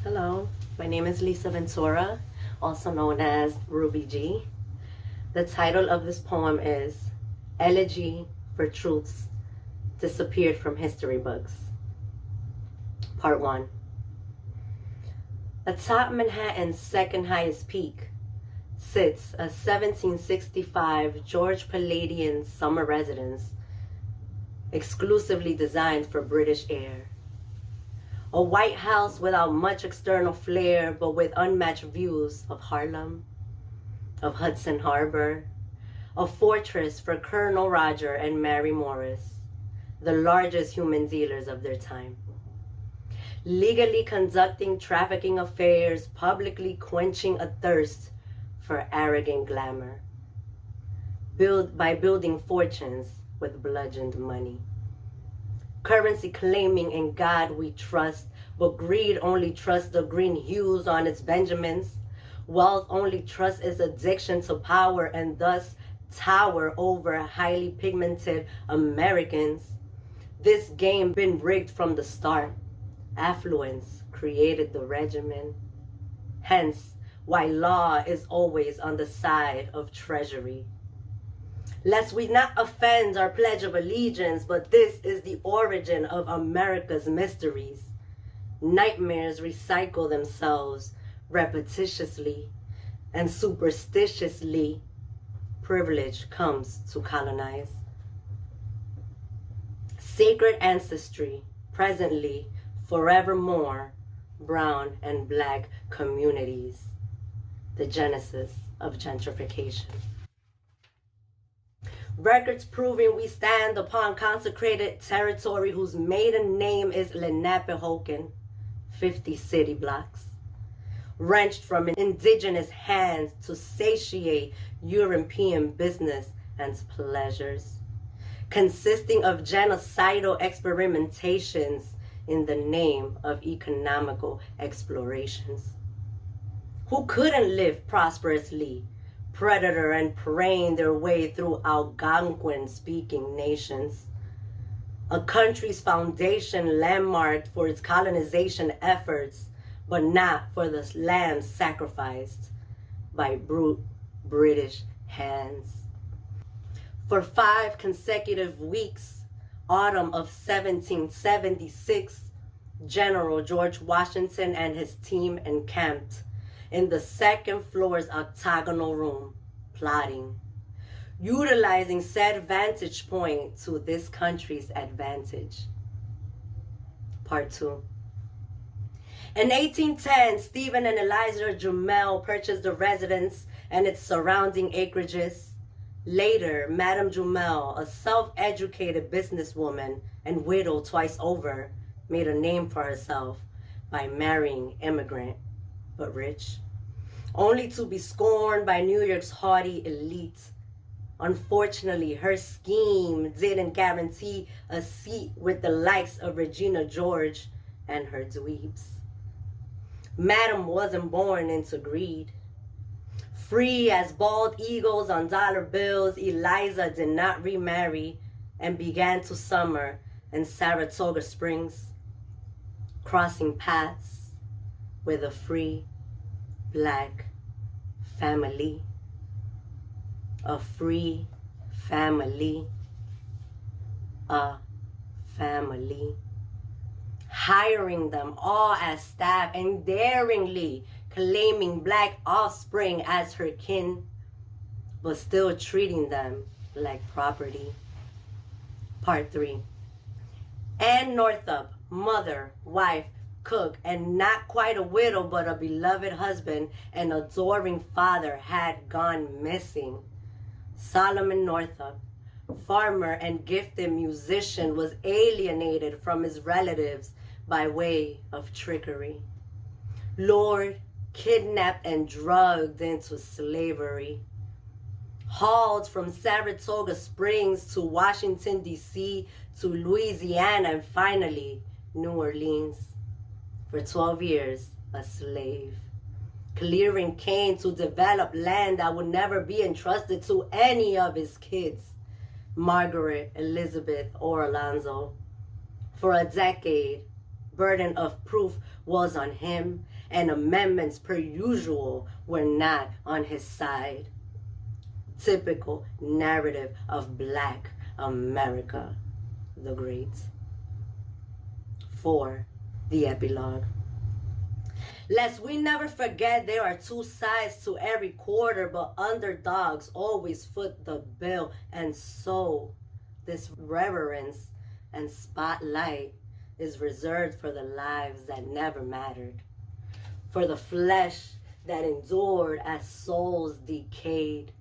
Hello, my name is Lisa Ventura, also known as Ruby G. The title of this poem is Elegy for Truths Disappeared from History Books. Part 1. Atop Manhattan's second highest peak sits a 1765 George Palladian summer residence exclusively designed for British air. A White House without much external flair, but with unmatched views of Harlem, of Hudson Harbor, a fortress for Colonel Roger and Mary Morris, the largest human dealers of their time. Legally conducting trafficking affairs, publicly quenching a thirst for arrogant glamour, by building fortunes with bludgeoned money. Currency claiming in God we trust, but greed only trusts the green hues on its Benjamins. Wealth only trusts its addiction to power and thus tower over highly pigmented Americans. This game been rigged from the start. Affluence created the regimen. Hence, why law is always on the side of treasury. Lest we not offend our Pledge of Allegiance, but this is the origin of America's mysteries. Nightmares recycle themselves repetitiously, and superstitiously, privilege comes to colonize. Sacred ancestry, presently, forevermore, brown and black communities. The genesis of gentrification. Records proving we stand upon consecrated territory whose maiden name is Lenapehoking, 50 city blocks, wrenched from indigenous hands to satiate European business and pleasures, consisting of genocidal experimentations in the name of economical explorations. Who couldn't live prosperously, predator and preying their way through Algonquin-speaking nations. A country's foundation landmarked for its colonization efforts, but not for the lambs sacrificed by brute British hands. For 5 consecutive weeks, autumn of 1776, General George Washington and his team encamped in the second floor's octagonal room, plotting, utilizing said vantage point to this country's advantage. Part 2. In 1810, Stephen and Eliza Jumel purchased the residence and its surrounding acreages. Later, Madame Jumel, a self-educated businesswoman and widow twice over, made a name for herself by marrying immigrant, but rich, only to be scorned by New York's haughty elite. Unfortunately, her scheme didn't guarantee a seat with the likes of Regina George and her dweebs. Madam wasn't born into greed. Free as bald eagles on dollar bills, Eliza did not remarry and began to summer in Saratoga Springs, crossing paths with a free black family. A free family. A family. Hiring them all as staff and daringly claiming black offspring as her kin, but still treating them like property. Part 3. Ann Northup, mother, wife, cook, and not quite a widow but a beloved husband and adoring father, had gone missing. Solomon Northup, farmer and gifted musician, was alienated from his relatives by way of trickery, lured, kidnapped, and drugged into slavery, hauled from Saratoga Springs to Washington, D.C., to Louisiana, and finally New Orleans. For 12 years, a slave, clearing cane to develop land that would never be entrusted to any of his kids, Margaret, Elizabeth, or Alonzo. For a decade, burden of proof was on him, and amendments per usual were not on his side. Typical narrative of Black America the Great. 4. The epilogue. Lest we never forget, there are two sides to every quarter, but underdogs always foot the bill. And so this reverence and spotlight is reserved for the lives that never mattered, for the flesh that endured as souls decayed,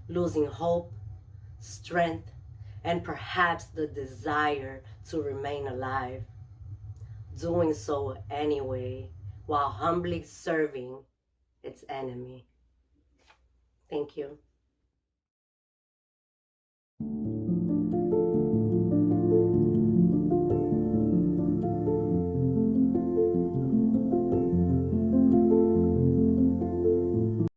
losing hope, strength, and perhaps the desire to remain alive, doing so anyway, while humbly serving its enemy. Thank you.